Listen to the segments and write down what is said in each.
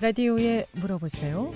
라디오에 물어보세요.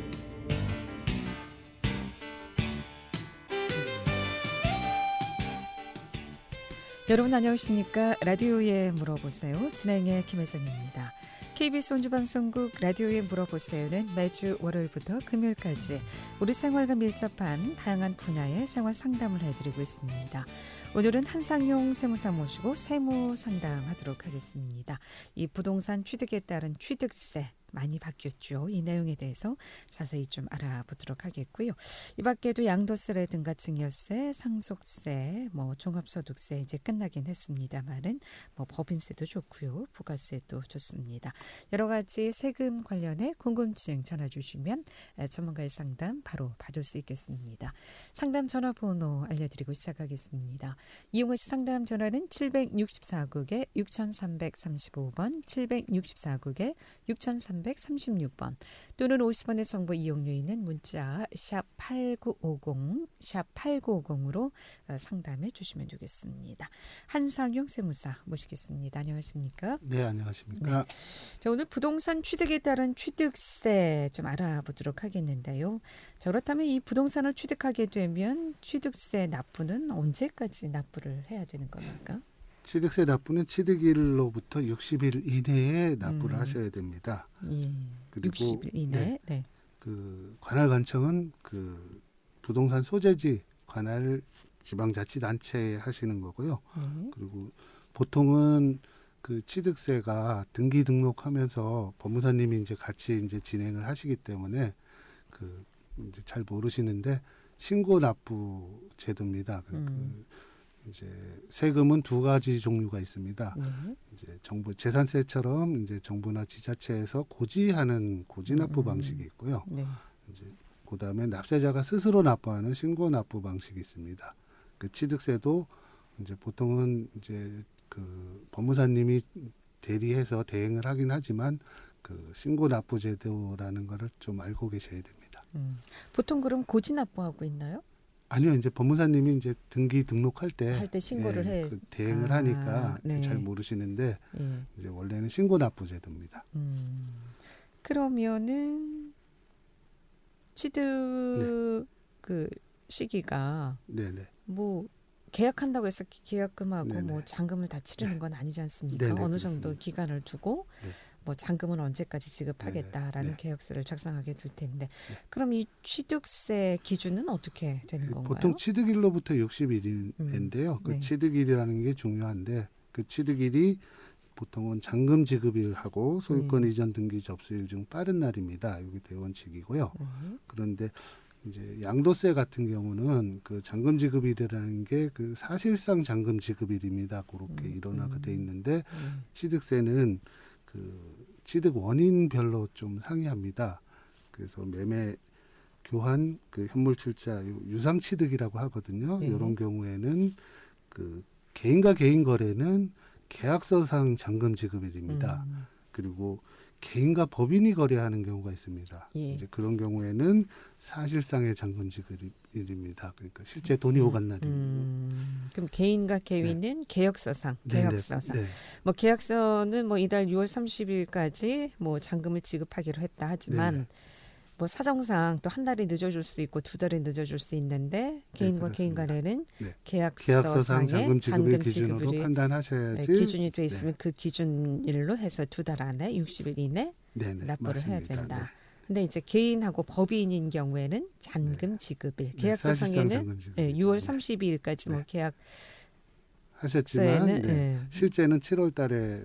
여러분 안녕하십니까? 라디오에 물어보세요. 진행의 김혜정입니다. KBS 원주방송국 라디오에 물어보세요는 매주 월요일부터 금요일까지 우리 생활과 밀접한 다양한 분야의 생활 상담을 해드리고 있습니다. 오늘은 한상용 세무사 모시고 세무 상담하도록 하겠습니다. 이 부동산 취득에 따른 취득세 많이 바뀌었죠. 이 내용에 대해서 자세히 좀 알아보도록 하겠고요. 이 밖에도 양도세라든가 증여세, 상속세, 종합소득세 이제 끝나긴 했습니다만은 법인세도 좋고요. 부가세도 좋습니다. 여러 가지 세금 관련해 궁금증 전화 주시면 전문가의 상담 바로 받을 수 있겠습니다. 상담 전화번호 알려드리고 시작하겠습니다. 이용하실 상담 전화는 764국에 6335번, 764국에 6336번 또는 50원의 정보 이용료있는 문자 샵 8950, 샵 8950으로 상담해 주시면 되겠습니다. 한상용 세무사 모시겠습니다. 안녕하십니까? 네, 안녕하십니까? 네. 자, 오늘 부동산 취득에 따른 취득세 좀 알아보도록 하겠는데요. 자, 그렇다면 이 부동산을 취득하게 되면 취득세 납부는 언제까지 납부를 해야 되는 겁니까? 취득세 납부는 취득일로부터 60일 이내에 납부를 하셔야 됩니다. 그리고 60일 이내. 네. 그 관할관청은 그 부동산 소재지 관할 지방자치단체에 하시는 거고요. 그리고 보통은 그 취득세가 등기 등록하면서 법무사님이 이제 같이 이제 진행을 하시기 때문에 그 이제 잘 모르시는데 신고 납부 제도입니다. 이제 세금은 두 가지 종류가 있습니다. 이제 정부 재산세처럼 이제 정부나 지자체에서 고지하는 고지납부 방식이 있고요. 이제 그다음에 납세자가 스스로 납부하는 신고 납부 방식이 있습니다. 그 취득세도 이제 보통은 이제 그 법무사님이 대리해서 대행을 하긴 하지만 그 신고 납부 제도라는 거를 좀 알고 계셔야 됩니다. 보통 그럼 고지납부하고 있나요? 아니요, 이제 법무사님이 이제 등기 등록할 때 신고를 해 그 대행을 하니까 네. 잘 모르시는데 이제 원래는 신고 납부 제도입니다. 그러면은 취득 그 시기가 계약한다고 해서 계약금하고 잔금을 다 치르는 건 아니지 않습니까? 어느 그렇습니다. 정도 기간을 두고 잔금은 언제까지 지급하겠다라는 계약서를 작성하게 될 텐데 그럼 이 취득세 기준은 어떻게 되는 건가요? 보통 취득일로부터 60일인데요. 그 취득일이라는 게 중요한데 그 취득일이 보통은 잔금 지급일하고 소유권 이전 등기 접수일 중 빠른 날입니다. 이게 대원칙이고요. 그런데 이제 양도세 같은 경우는 그 잔금 지급일이라는 게 그 사실상 잔금 지급일입니다. 그렇게 일어나게 돼 있는데 취득세는 그 취득 원인별로 좀 상이합니다. 그래서 매매, 교환, 그 현물 출자, 유상 취득이라고 하거든요. 이런 경우에는 그 개인과 개인 거래는 계약서상 잔금 지급일입니다. 그리고 개인과 법인이 거래하는 경우가 있습니다. 이제 그런 경우에는 사실상의 잔금 지급일입니다. 그러니까 실제 돈이 오간 날입니다. 그럼 개인과 개인은 계약서상, 계약서상. 계약서는 이달 6월 30일까지 잔금을 지급하기로 했다 하지만 사정상 또 한 달이 늦어질 수 있고 두 달이 늦어질 수 있는데 개인과 개인 간에는 계약서상의 잔금 지급일 기준으로 판단하셔야지 기준이 돼 있으면 그 기준일로 해서 두 달 안에 60일 이내 납부를 해야 된다. 근데 이제 개인하고 법인인 경우에는 잔금 지급일. 계약서상에는 6월 30일까지 계약 하셨지만 실제는 7월 달에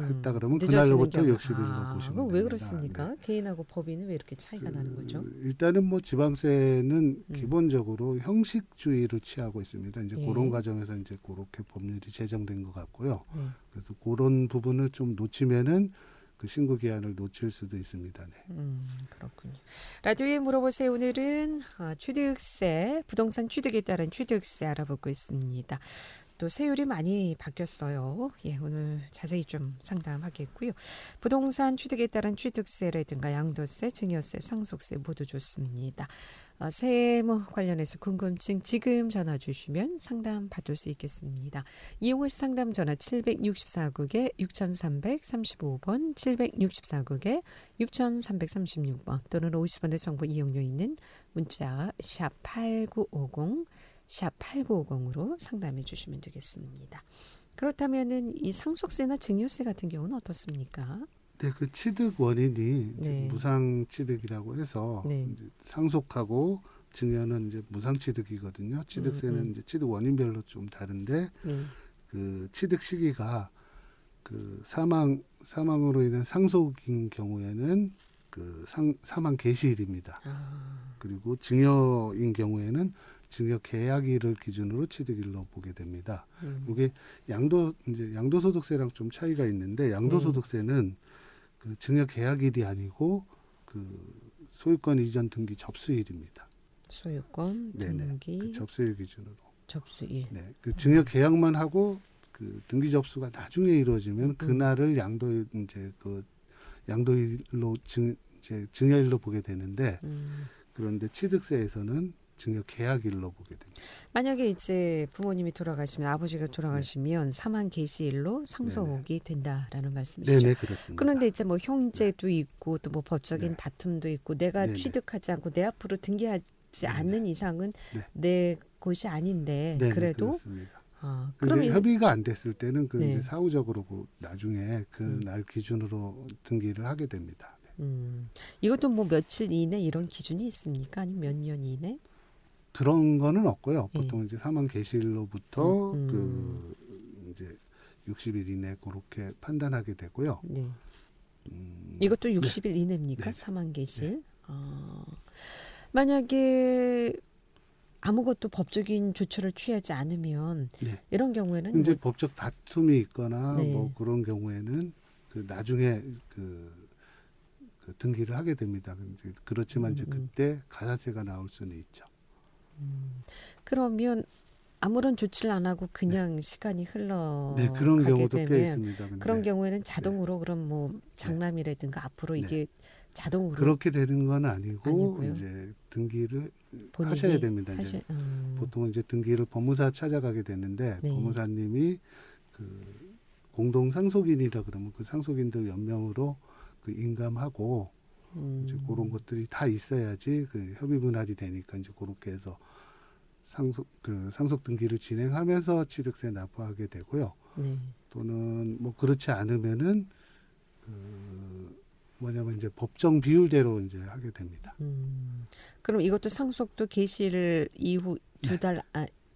했다 그러면 그날로부터 60일로 보시면 됩니다. 왜 그렇습니까? 개인하고 법인은 왜 이렇게 차이가 나는 거죠? 일단은 지방세는 기본적으로 형식주의를 취하고 있습니다. 이제 그런 과정에서 이제 그렇게 법률이 제정된 것 같고요. 그래서 그런 부분을 좀 놓치면은 그 신고 기한을 놓칠 수도 있습니다. 그렇군요. 라디오에 물어보세요. 오늘은 취득세, 부동산 취득에 따른 취득세 알아보고 있습니다. 또 세율이 많이 바뀌었어요. 예, 오늘 자세히 좀 상담하겠고요. 부동산 취득에 따른 취득세라든가 양도세, 증여세, 상속세 모두 좋습니다. 세무 관련해서 궁금증 지금 전화 주시면 상담 받을 수 있겠습니다. 이용호 씨 상담 전화 764국에 6335번, 764국에 6336번 또는 50원의 정보 이용료 있는 문자 샵 8950, 샵 8950으로 상담해 주시면 되겠습니다. 그렇다면은 이 상속세나 증여세 같은 경우는 어떻습니까? 네, 그 취득 원인이 이제 네. 무상 취득이라고 해서 네. 이제 상속하고 증여는 이제 무상 취득이거든요. 취득세는 이제 취득 원인별로 좀 다른데 그 취득 시기가 그 사망으로 인한 상속인 경우에는 그 사망 개시일입니다. 그리고 증여인 경우에는 증여 계약일을 기준으로 취득일로 보게 됩니다. 이게 양도소득세랑 좀 차이가 있는데 양도소득세는 그 증여 계약일이 아니고 그 소유권 이전 등기 접수일입니다. 소유권 네네. 등기 그 접수일 기준으로. 접수일. 네, 그 증여 계약만 하고 그 등기 접수가 나중에 이루어지면 그날을 양도일로 증여일로 보게 되는데 그런데 취득세에서는 증여 계약일로 보게 됩니다. 만약에 이제 부모님이 돌아가시면 아버지가 돌아가시면 사망 개시일로 상속이 된다라는 말씀이시죠. 네네, 그렇습니다. 그런데 이제 뭐 형제도 있고 또 뭐 법적인 네. 다툼도 있고 내가 네네. 취득하지 않고 내 앞으로 등기하지 네네. 않는 이상은 네. 내 것이 아닌데 네네, 그래도 그렇습니다. 그럼 이제 협의가 안 됐을 때는 그 네. 이제 사후적으로 나중에 그 날 기준으로 등기를 하게 됩니다. 이것도 뭐 며칠 이내 이런 기준이 있습니까? 아니면 몇 년 이내? 그런 거는 없고요. 예. 보통 이제 사망 개시일로부터 그 이제 60일 이내 그렇게 판단하게 되고요. 네. 이것도 60일 네. 이내입니까? 네. 사망 개시일? 만약에 아무것도 법적인 조처를 취하지 않으면 네. 이런 경우에는 이제 뭐, 법적 다툼이 있거나 네. 뭐 그런 경우에는 그 나중에 그 등기를 하게 됩니다. 그렇지만 이제 그때 가산세가 나올 수는 있죠. 그러면 아무런 조치를 안 하고 그냥 시간이 흘러가게 네, 그런 경우도 꽤 되면 있습니다. 근데 그런 경우에는 자동으로 그럼 뭐 장남이라든가 앞으로 네. 이게 자동으로 그렇게 되는 건 아니고 아니고요. 이제 등기를 본인이 하셔야 됩니다. 이제 보통 이제 등기를 법무사 찾아가게 되는데 네. 법무사님이 그 공동 상속인이라 그러면 그 상속인들 연명으로 그 인감하고 이제 그런 것들이 다 있어야지 그 협의 분할이 되니까 이제 그렇게 해서 상속 등기를 진행하면서 취득세 납부하게 되고요. 네. 또는 뭐 그렇지 않으면은 뭐냐면 이제 법정 비율대로 이제 하게 됩니다. 그럼 이것도 상속도 개시를 이후 두 달,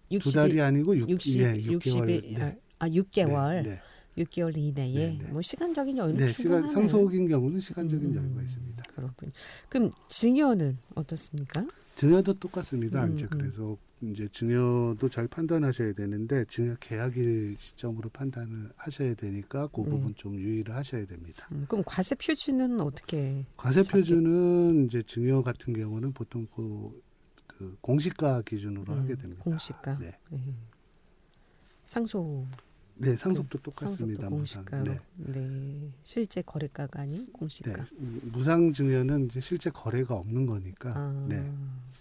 2 달이 아니고 6개월. 네. 6개월. 네. 6개월 이내에 네. 뭐 시간적인 여유는 네, 충분하네요. 상속인 경우는 시간적인 여유가 있습니다. 그렇군요. 그럼 증여는 어떻습니까? 증여도 똑같습니다. 이제 그래서 이제 증여도 잘 판단하셔야 되는데 증여 계약일 시점으로 판단을 하셔야 되니까 그 부분 좀 유의를 하셔야 됩니다. 그럼 과세 표준은 어떻게? 과세 표준은 이제 증여 같은 경우는 보통 그 공시가 기준으로 하게 됩니다. 공시가. 네. 상속. 네, 상속도 똑같습니다. 상속도 공시가로. 네. 네. 실제 거래가가 아닌 공시가. 네. 무상 증여는 이제 실제 거래가 없는 거니까. 네.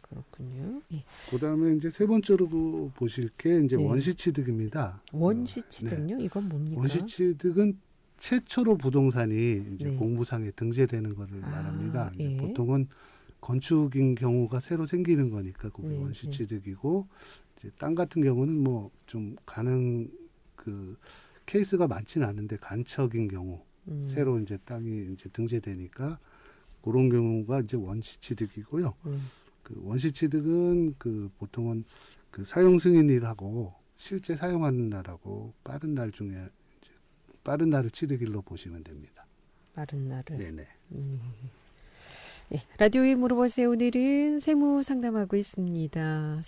그렇군요. 예. 그다음에 이제 세 번째로 보실 게 이제 네. 원시 취득입니다. 원시 취득요? 이건 뭡니까? 원시 취득은 최초로 부동산이 이제 네. 공부상에 등재되는 것을 말합니다. 이제 예. 보통은 건축인 경우가 새로 생기는 거니까 그게 네, 원시 네. 취득이고 이제 땅 같은 경우는 뭐 좀 그 케이스가 많지는 않은데 간척인 경우 새로 이제 땅이 이제 등재되니까 그런 경우가 이제 원시 취득이고요. 그 원시 취득은 그 보통은 그 사용 승인일하고 실제 사용하는 날하고 빠른 날 중에 이제 빠른 날을 취득일로 보시면 됩니다. 빠른 날을. 네네. 예, 라디오에 물어보세요. 오늘은 세무 상담하고 있습니다.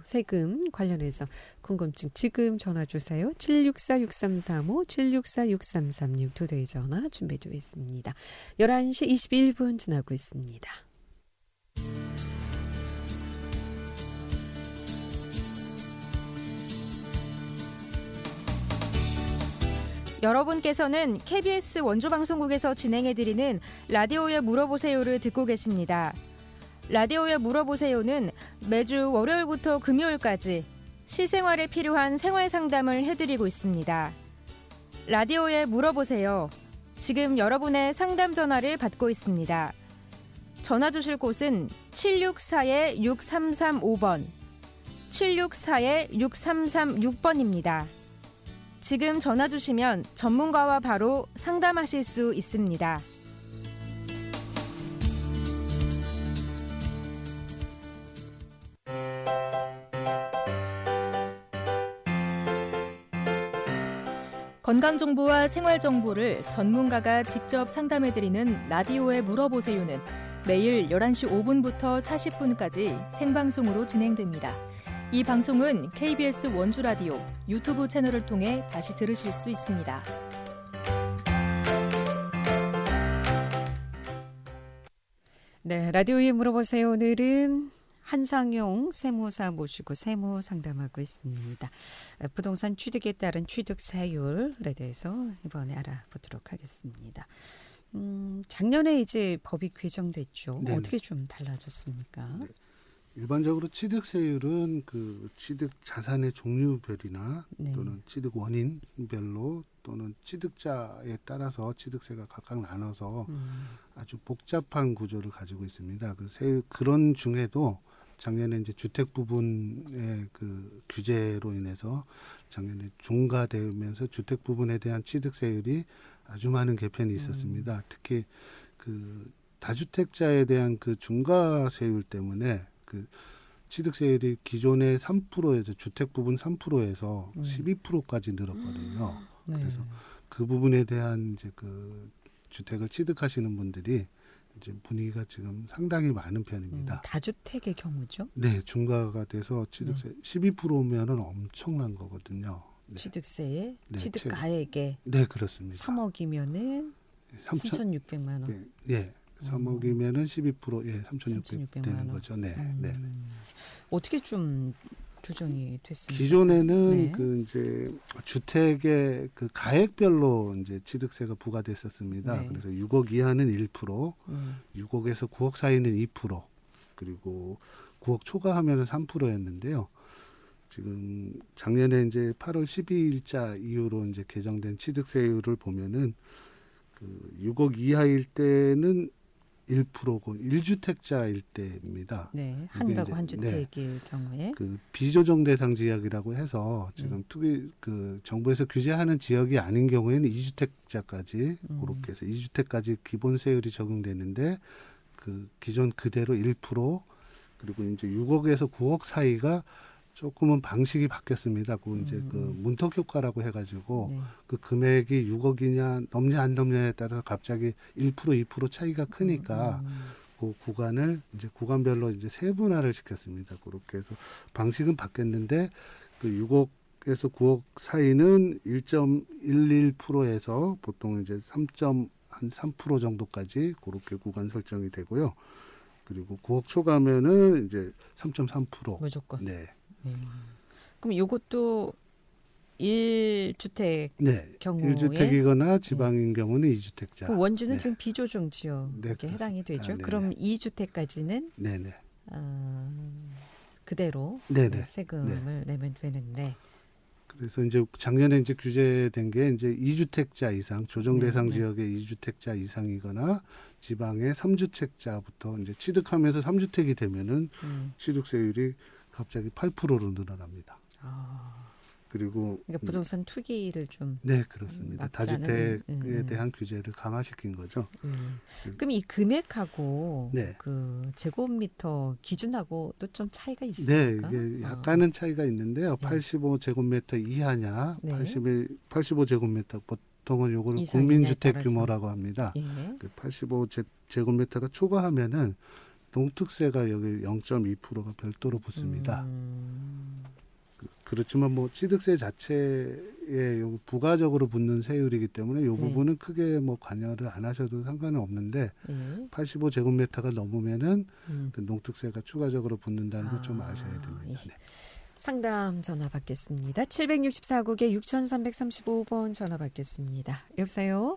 세금 관련해서 궁금증 지금 전화 주세요. 764-6335, 764-6336 두 대의 전화 준비되어 있습니다. 11시 21분 지나고 있습니다. 여러분께서는 KBS 원주방송국에서 진행해드리는 라디오에 물어보세요를 듣고 계십니다. 라디오에 물어보세요는 매주 월요일부터 금요일까지 실생활에 필요한 생활 상담을 해드리고 있습니다. 라디오에 물어보세요. 지금 여러분의 상담 전화를 받고 있습니다. 전화 주실 곳은 764-6335번, 764-6336번입니다. 지금 전화 주시면 전문가와 바로 상담하실 수 있습니다. 건강정보와 생활정보를 전문가가 직접 상담해드리는 라디오에 물어보세요는 매일 11시 5분부터 40분까지 생방송으로 진행됩니다. 이 방송은 KBS 원주라디오 유튜브 채널을 통해 다시 들으실 수 있습니다. 네, 라디오에 물어보세요. 오늘은 한상용 세무사 모시고 세무 상담하고 있습니다. 부동산 취득에 따른 취득 세율에 대해서 이번에 알아보도록 하겠습니다. 작년에 이제 법이 개정됐죠. 네네. 어떻게 좀 달라졌습니까? 네. 일반적으로 취득세율은 그 취득 자산의 종류별이나 네. 또는 취득 원인별로 또는 취득자에 따라서 취득세가 각각 나눠서 아주 복잡한 구조를 가지고 있습니다. 그런 중에도 작년에 이제 주택 부분의 그 규제로 인해서 작년에 중과되면서 주택 부분에 대한 취득세율이 아주 많은 개편이 있었습니다. 특히 그 다주택자에 대한 그 중과세율 때문에 그 취득세율이 기존의 3%에서 주택 부분 3%에서 12%까지 늘었거든요. 네. 그래서 그 부분에 대한 이제 그 주택을 취득하시는 분들이 이제 분위기가 지금 상당히 많은 편입니다. 다주택의 경우죠? 네, 중과가 돼서 취득세 12%면은 엄청난 거거든요. 네. 취득세에 네, 취득가액에 네, 그렇습니다. 3억이면은 3,600만 원. 네, 3억이면은 12% 3,600 3,600만 되는 원. 거죠. 네, 네. 어떻게 좀 조정이 됐습니까? 기존에는 네. 그 이제 주택의 그 가액별로 이제 취득세가 부과됐었습니다. 네. 그래서 6억 이하는 1%, 6억에서 9억 사이는 2%, 그리고 9억 초과하면은 3%였는데요. 지금 작년에 이제 8월 12일자 이후로 이제 개정된 취득세율을 보면은 그 6억 이하일 때는 1%고 1주택자일 때입니다. 네, 한 가구 한 이제, 주택일 경우에 그 비조정 대상 지역이라고 해서 지금 투기 그 정부에서 규제하는 지역이 아닌 경우에는 2주택자까지 그렇게 해서 2주택까지 기본 세율이 적용되는데 그 기존 그대로 1% 그리고 이제 6억에서 9억 사이가 조금은 방식이 바뀌었습니다. 그 이제 그 문턱 효과라고 해가지고 네. 그 금액이 6억이냐 넘냐 안 넘냐에 따라서 갑자기 1% 2% 차이가 크니까 그 구간을 이제 구간별로 이제 세분화를 시켰습니다. 그렇게 해서 방식은 바뀌었는데 그 6억에서 9억 사이는 1.11%에서 보통 이제 3% 정도까지 그렇게 구간 설정이 되고요. 그리고 9억 초과면은 이제 3.3%. 무조건. 네. 그럼 이것도 1주택 네. 경우에 1주택이거나 지방인 경우는 2주택자. 그 원주는 네. 지금 비조정 지역에 네, 해당이 그렇습니다. 되죠. 네네. 그럼 2주택까지는 네네. 그대로 네네. 세금을 내면 되는데 그래서 이제 작년에 이제 규제된 게 이제 2주택자 이상 조정 대상 네. 지역의 2주택자 이상이거나 지방의 3주택자부터 이제 취득하면서 3주택이 되면은 취득세율이 갑자기 8%로 늘어납니다. 그리고 그러니까 부동산 투기를 좀 네, 그렇습니다. 막지 다주택에 않은, 대한 규제를 강화시킨 거죠. 그럼 이 금액하고 네. 그 제곱미터 기준하고 또 좀 차이가 네, 있습니까? 이게 약간은 차이가 있는데요. 85제곱미터 이하냐, 네. 85제곱미터 보통은 요걸 이상이냐에 국민주택 따라서. 규모라고 합니다. 예. 그 85제곱미터가 초과하면은 농특세가 여기 0.2%가 별도로 붙습니다. 그렇지만 뭐 취득세 자체에 요 부가적으로 붙는 세율이기 때문에 이 부분은 크게 뭐 관여를 안 하셔도 상관은 없는데 85제곱미터가 넘으면은 그 농특세가 추가적으로 붙는다는 걸 좀 아셔야 됩니다. 예. 네. 상담 전화 받겠습니다. 764국에 6335번 전화 받겠습니다. 여보세요?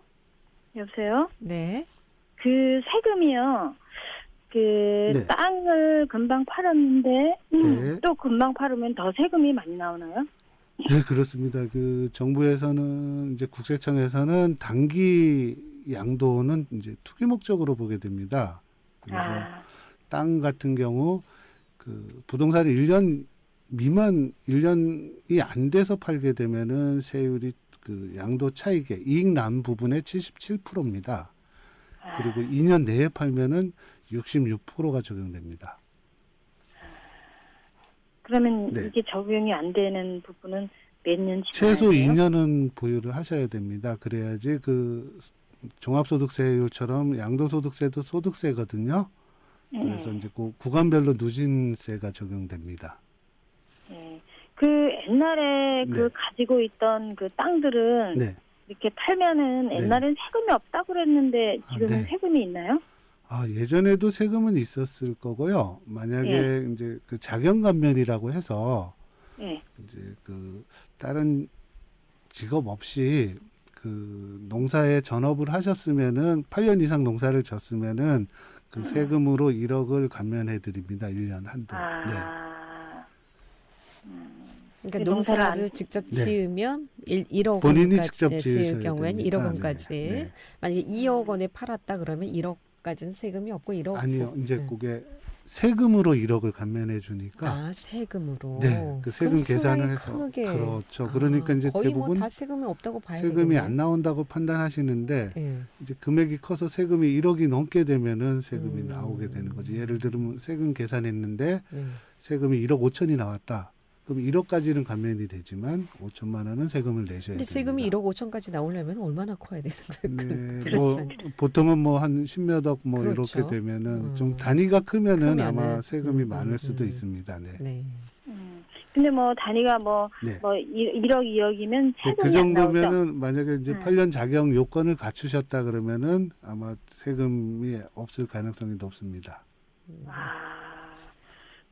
여보세요? 네. 그 세금이요. 네. 땅을 금방 팔았는데 네. 또 금방 팔으면 더 세금이 많이 나오나요? 네, 그렇습니다. 그 정부에서는 이제 국세청에서는 단기 양도는 이제 투기 목적으로 보게 됩니다. 그래서 땅 같은 경우 그 부동산을 1년 미만 1년이 안 돼서 팔게 되면은 세율이 그 양도 차익의 이익 난 부분의 77%입니다. 그리고 2년 내에 팔면은 66%가 적용됩니다. 그러면 네. 이게 적용이 안 되는 부분은 몇 년 지나야 최소 돼요? 2년은 보유를 하셔야 됩니다. 그래야지 그 종합소득세율처럼 양도소득세도 소득세거든요. 그래서 이제 그 구간별로 누진세가 적용됩니다. 네. 그 옛날에 네. 그 가지고 있던 그 땅들은 네. 이렇게 팔면은 옛날엔 세금이 없다고 그랬는데 지금은 네. 세금이 있나요? 예전에도 세금은 있었을 거고요. 만약에 이제 그 자경감면이라고 해서 네. 이제 그 다른 직업 없이 그 농사에 전업을 하셨으면은 8년 이상 농사를 졌으면은 그 세금으로 1억을 감면해 드립니다. 1년 한도. 네. 그러니까 그 농사를 농사를 직접 네. 지으면 1억 본인이 원까지 직접 지을 지으셔야 경우에는 됩니다. 1억 원까지. 네. 만약에 2억 원에 팔았다 그러면 1억까지는 세금이 없고 1억. 아니요. 이제 네. 그게 세금으로 1억을 감면해 주니까 아, 세금으로. 네, 그 세금 그럼 계산을 상당히 해서 크게. 그렇죠. 그러니까 이제 거의 대부분 뭐 다 세금이 없다고 봐야 세금이 되겠네요. 안 나온다고 판단하시는데 예. 이제 금액이 커서 세금이 1억이 넘게 되면은 세금이 나오게 되는 거죠. 예를 들면 세금 계산했는데 네. 세금이 1억 5천이 나왔다. 그럼 1억까지는 감면이 되지만 5천만 원은 세금을 내셔야 근데 됩니다. 세금이 1억 5천까지 나오려면 얼마나 커야 되는 거예요? 네, 뭐 보통은 뭐 한 10몇 억 뭐 그렇죠. 이렇게 되면은 좀 단위가 크면은 아마 크면은. 세금이 많을 수도 있습니다. 네. 네. 근데 뭐 단위가 뭐 네. 1억 2억이면 네, 세금이 그 안 나오죠? 정도면은 만약에 이제 8년 자격 요건을 갖추셨다 그러면은 아마 세금이 없을 가능성이 높습니다.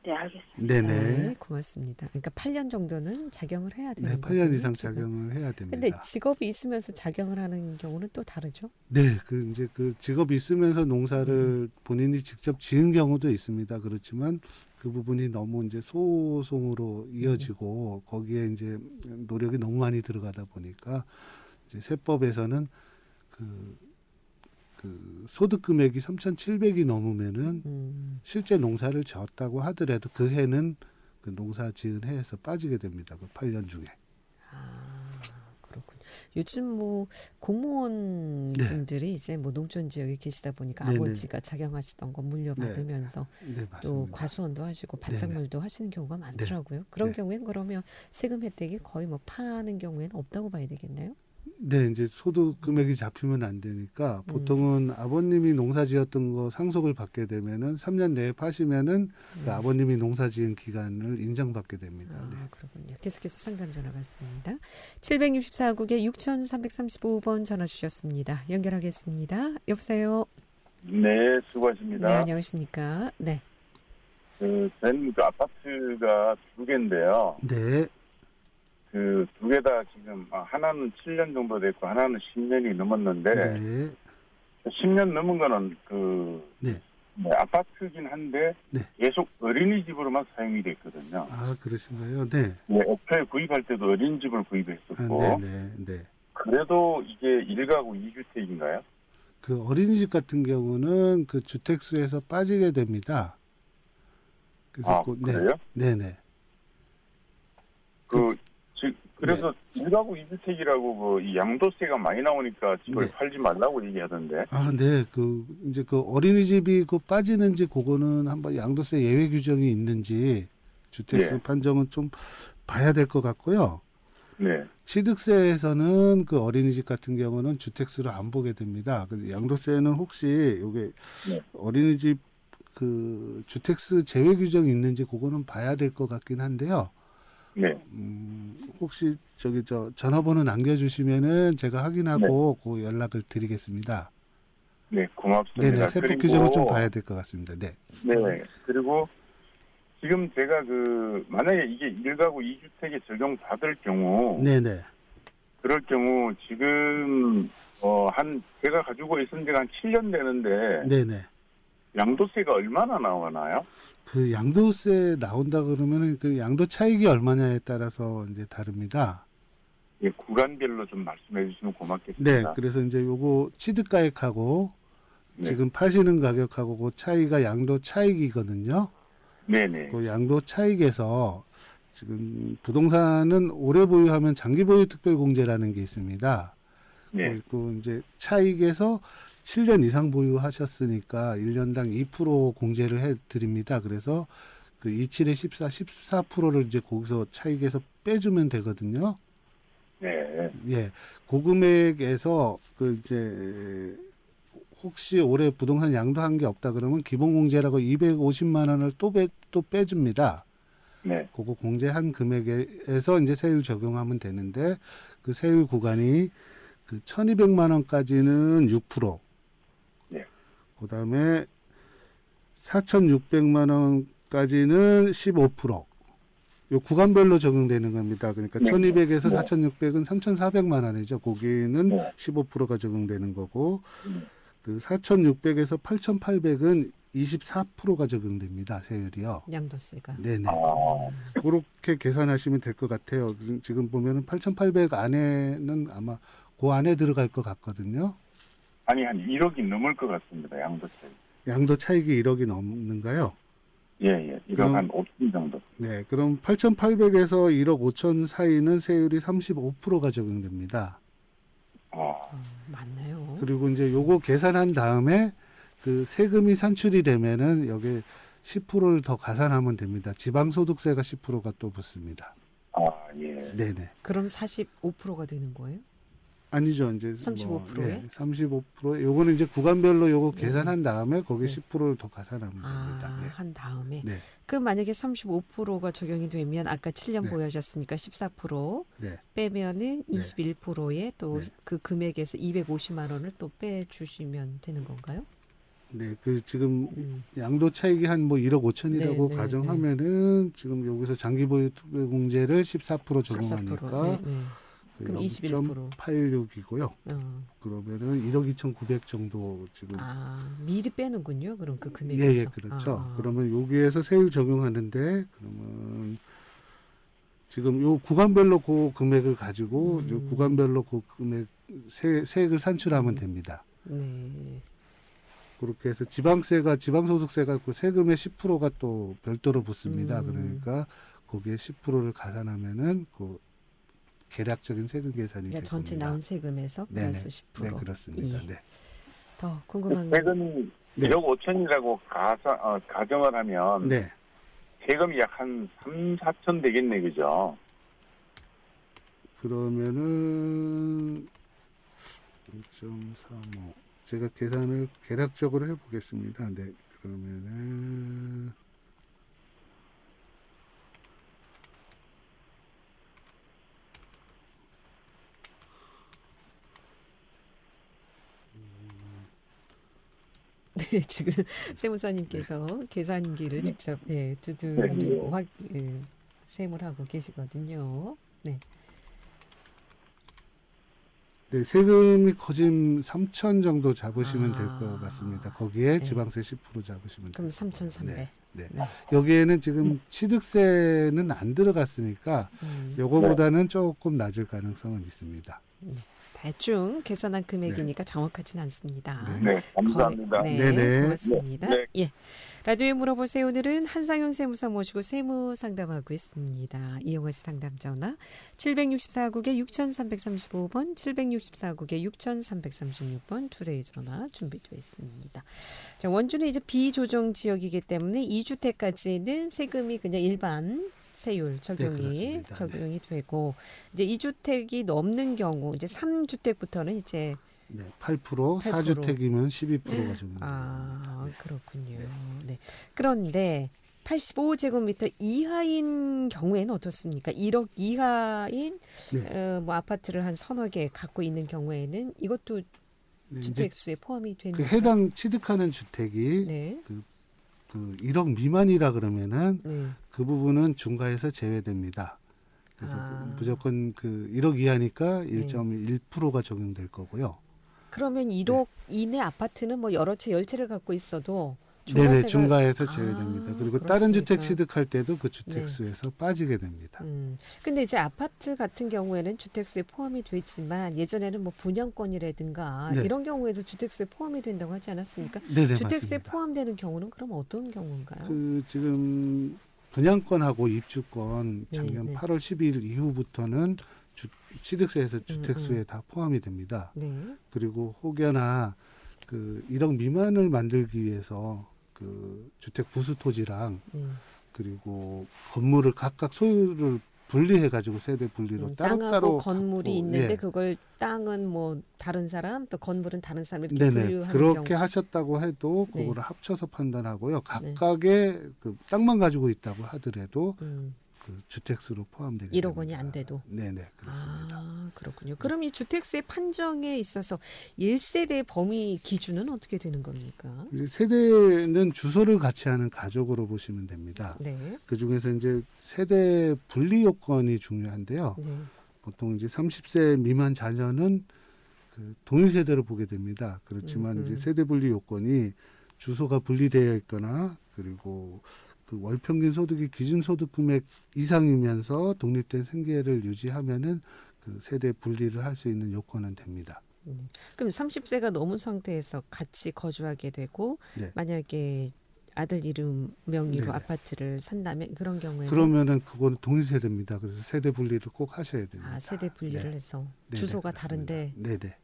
네, 알겠습니다. 네네. 네, 고맙습니다. 그러니까 8년 정도는 작용을 해야 되는 네, 거예요. 8년 이상 작용을 해야 됩니다. 근데 직업이 있으면서 작용을 하는 경우는 또 다르죠? 네, 그 이제 그 직업이 있으면서 농사를 본인이 직접 지은 경우도 있습니다. 그렇지만 그 부분이 너무 이제 소송으로 이어지고 거기에 이제 노력이 너무 많이 들어가다 보니까 이제 세법에서는 그 소득 금액이 3,700이 넘으면은 실제 농사를 지었다고 하더라도 그 해는 그 농사 지은 해에서 빠지게 됩니다. 그 8년 중에. 그렇군요. 요즘 뭐 공무원 네. 분들이 이제 뭐 농촌 지역에 계시다 보니까 네네. 아버지가 작용하시던 거 물려받으면서 네, 또 맞습니다. 과수원도 하시고 반짝물도 하시는 경우가 많더라고요. 그런 네. 경우엔 그러면 세금 혜택이 거의 뭐 파는 경우에는 없다고 봐야 되겠나요? 네, 이제 소득 금액이 잡히면 안 되니까 보통은 아버님이 농사 지었던 거 상속을 받게 되면은 3년 내에 파시면은 그 아버님이 농사 지은 기간을 인정받게 됩니다. 네. 그렇군요. 계속해서 상담 전화 받습니다. 764국에 6335번 전화 주셨습니다. 연결하겠습니다. 여보세요? 네, 수고하십니다. 네, 안녕하십니까? 네. 저는 그 아파트가 두 개인데요. 네. 그 두 개 다 지금 하나는 7년 정도 됐고 하나는 10년이 넘었는데 네. 10년 넘은 거는 네. 아파트긴 한데 네. 계속 어린이집으로만 사용이 됐거든요. 아, 그러신가요? 네. 네, 애초에 구입할 때도 어린이집을 아, 구입했었고 네, 네. 그래도 이게 1가구 2주택인가요? 그 어린이집 같은 경우는 그 주택수에서 빠지게 됩니다. 그래서 그래요? 네, 네. 그래서 1가구 2주택이라고 이 양도세가 많이 나오니까 집을 네. 팔지 말라고 얘기하던데. 아, 네. 이제 그 어린이집이 빠지는지 그거는 한번 양도세 예외 규정이 있는지 주택수 예. 판정은 좀 봐야 될 것 같고요. 네. 취득세에서는 그 어린이집 같은 경우는 주택수를 안 보게 됩니다. 근데 양도세는 혹시 이게 네. 어린이집 그 주택수 제외 규정이 있는지 그거는 봐야 될 것 같긴 한데요. 네. 혹시 전화번호 남겨주시면은 제가 확인하고 그 연락을 드리겠습니다. 네, 고맙습니다. 네네, 세법 규정을 좀 봐야 될 것 같습니다. 네. 네, 그리고 지금 제가 만약에 이게 1가구 2주택에 적용받을 경우, 네네. 그럴 경우 지금 제가 가지고 있은 지가 한 7년 되는데 네네. 양도세가 얼마나 나오나요? 그 양도세 나온다 그러면은 그 양도 차익이 얼마냐에 따라서 이제 다릅니다. 예, 구간별로 좀 말씀해 주시면 네, 고맙겠습니다. 그래서 이제 요거 취득가액하고 네. 지금 파시는 가격하고 그 차이가 양도 차익이거든요. 네네. 그 양도 차익에서 지금 부동산은 오래 보유하면 장기 보유 특별 공제라는 게 있습니다. 네. 그 이제 차익에서 7년 이상 보유하셨으니까 1년당 2% 공제를 해 드립니다. 그래서 그 27에 14%를 이제 거기서 차익에서 빼주면 되거든요. 네. 예. 그 금액에서 그 이제 혹시 올해 부동산 양도한 게 없다 그러면 기본공제라고 250만 원을 또 빼줍니다. 네. 그거 공제한 금액에서 이제 세율 적용하면 되는데 그 세율 구간이 그 1,200만 원까지는 6%. 네. 그다음에 4,600만 원까지는 15%. 요 구간별로 적용되는 겁니다. 그러니까 네. 1,200에서 네. 4,600은 3,400만 원이죠. 거기는 네. 15%가 적용되는 거고 네. 그 4,600에서 8,800은 24%가 적용됩니다. 세율이요. 양도세가. 네네. 아, 그렇게 계산하시면 될 것 같아요. 지금 보면은 8,800 안에는 아마 그 안에 들어갈 것 같거든요. 아니 한 1억이 넘을 것 같습니다. 양도세. 양도 차익이 1억이 넘는가요? 예. 1억 그럼- 한 5천 정도. 네, 그럼 8,800에서 1억 5천 사이는 세율이 35%가 적용됩니다. 맞나요? 그리고 이제 요거 계산한 다음에 그 세금이 산출이 되면은 여기 10%를 더 가산하면 됩니다. 지방소득세가 10%가 또 붙습니다. 아, 예. 네네. 그럼 45%가 되는 거예요? 아니죠. 이제 35%에? 예, 35%. 요거는 이제 구간별로 요거 네. 계산한 다음에 거기 네. 10%를 더 가산하면 됩니다. 네. 한 다음에. 네. 그럼 만약에 35%가 적용이 되면 아까 7년 네. 보유하셨으니까 14% 네. 빼면은 네. 21%에 또 네. 그 금액에서 250만 원을 또 빼주시면 되는 건가요? 네, 그 지금 음. 양도 차익이 한 뭐 1억 5천이라고 네, 네, 가정하면은 지금 여기서 장기 보유 투자 공제를 14% 적용하니까 14%. 네. 그럼 21%. 0.86이고요. 어. 그러면은 1억 2,900 정도 지금 미리 빼는군요. 그럼 그 예, 금액에서. 예, 그렇죠. 아. 그러면 여기에서 세율 적용하는데 그러면 지금 요 구간별로 그 금액을 가지고 요 구간별로 그 금액 세액을 산출하면 됩니다. 네. 그렇게 해서 지방소득세가 그 세금의 10%가 또 별도로 붙습니다. 그러니까 거기에 10%를 가산하면은 그 계략적인 세금 계산이 그러니까 될 전체 겁니다. 나온 세금에서 네네. 플러스 10%. 네, 그렇습니다. 예. 네. 더 궁금한 거. 세금이 네. 1억 5천이라고 가정을 하면 네. 세금이 약 한 3, 4천 되겠네, 그죠? 그러면은 0.35 제가 계산을 계략적으로 해보겠습니다. 네, 그러면은 네, 지금 세무사님께서 계산기를 직접 두드리고 세무를 하고 계시거든요. 네. 네, 세금이 거진 3천 정도 잡으시면 될 것 같습니다. 거기에 네. 지방세 10% 잡으시면 그럼 됩니다. 3,300. 네, 네. 네. 여기에는 지금 취득세는 안 들어갔으니까 요거보다는 조금 낮을 가능성은 있습니다. 대충 계산한 금액이니까 정확하진 않습니다. 네, 감사합니다. 네, 네네. 고맙습니다. 네. 예. 라디오에 물어보세요. 오늘은 한상윤 세무사 모시고 세무 상담하고 있습니다. 이용해서 상담 전화 764국에 6335번, 764국에 6336번 두 대의 전화 준비되어 있습니다. 자, 원주는 이제 비조정 지역이기 때문에 2주택까지는 세금이 그냥 일반 세율 적용이 그렇습니다. 되고 이제 2주택이 넘는 경우 이제 3주택부터는 이제 네, 8%, 4주택이면 12%가 적용됩니다. 그렇군요. 네. 그런데 85제곱미터 이하인 경우에는 어떻습니까? 1억 이하인 뭐 아파트를 한 서너 개 갖고 있는 경우에는 이것도 주택수에 포함이 그 됩니까? 해당 취득하는 주택이 네. 그 그 1억 미만이라 그러면은 네. 그 부분은 중과에서 제외됩니다. 그래서 무조건 그 1억 이하니까 1.1%가 적용될 거고요. 그러면 1억 이내 아파트는 뭐 여러 채 10채를 갖고 있어도 네네, 중과세가- 중과에서 제외됩니다. 그리고 다른 그렇습니까? 주택 취득할 때도 그 주택수에서 빠지게 됩니다. 근데 이제 아파트 같은 경우에는 주택수에 포함이 되지만 예전에는 뭐 분양권이라든가 네. 이런 경우에도 주택수에 포함이 된다고 하지 않았습니까? 네네, 주택수에 맞습니다. 포함되는 경우는 그럼 어떤 경우인가요? 그 지금 분양권하고 입주권 작년 네. 8월 12일 이후부터는 취득세에서 주택수에 다 포함이 됩니다. 네. 그리고 혹여나 그 1억 미만을 만들기 위해서 그 주택 부수 토지랑 그리고 건물을 각각 소유를 분리해 가지고 세대 분리로 땅하고 따로따로 건물이 갖고, 있는데 예. 그걸 땅은 뭐 다른 사람 또 건물은 다른 사람 이렇게 네네, 분류하는 그렇게 경우. 하셨다고 해도 네. 그거를 합쳐서 판단하고요. 각각의 그 땅만 가지고 있다고 하더라도 그 주택수로 포함되게 1억 됩니다. 원이 안 돼도. 네네, 그렇습니다. 아, 그렇군요. 그럼 이 주택수의 판정에 있어서 1세대 범위 기준은 어떻게 되는 겁니까? 이제 세대는 주소를 같이 하는 가족으로 보시면 됩니다. 네. 그 중에서 이제 세대 분리 요건이 중요한데요. 네. 보통 이제 30세 미만 자녀는 그 동일 세대로 보게 됩니다. 그렇지만 이제 세대 분리 요건이 주소가 분리되어 있거나 그리고 그 월 평균 소득이 기준 소득 금액 이상이면서 독립된 생계를 유지하면은 그 세대 분리를 할 수 있는 요건은 됩니다. 그럼 30세가 넘은 상태에서 같이 거주하게 되고 네. 만약에 아들 이름 명의로 네네. 아파트를 산다면 그런 경우에는 그러면은 그거는 동일 세대입니다. 그래서 세대 분리를 꼭 하셔야 됩니다. 세대 분리를 네. 해서 네네, 주소가 그렇습니다. 다른데 네네.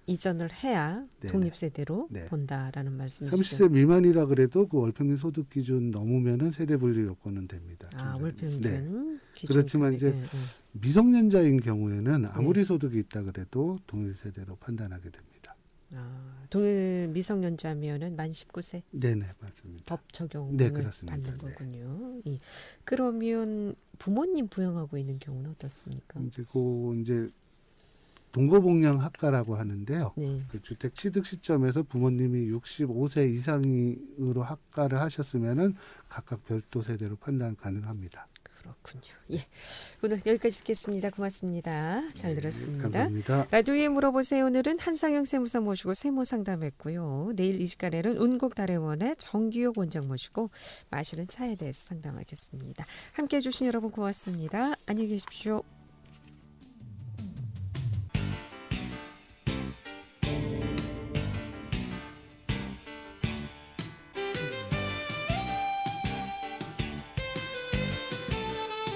이전을 해야 네네. 독립세대로 네. 본다라는 말씀이시죠? 30세 미만이라 그래도 그 월평균 소득 기준 넘으면은 세대 분리 요건은 됩니다. 월평균 네. 기준 그렇지만 금액. 이제 미성년자인 경우에는 아무리 소득이 있다 그래도 동일 세대로 판단하게 됩니다. 동일 미성년자면은 만 19세 네네, 맞습니다. 법 적용을 네, 그렇습니다. 받는 네. 거군요. 그러면 부모님 부양하고 있는 경우는 어떻습니까? 이제 동거복량 학가라고 하는데요. 네. 그 주택 취득 시점에서 부모님이 65세 이상으로 학가를 하셨으면은 각각 별도 세대로 판단 가능합니다. 그렇군요. 예, 오늘 여기까지 듣겠습니다. 고맙습니다. 잘 들었습니다. 감사합니다. 라디오에 물어보세요. 오늘은 한상영 세무사 모시고 세무 상담했고요. 내일 이 시간에는 운곡다래원의 정기욱 원장 모시고 마시는 차에 대해서 상담하겠습니다. 함께해 주신 여러분 고맙습니다. 안녕히 계십시오.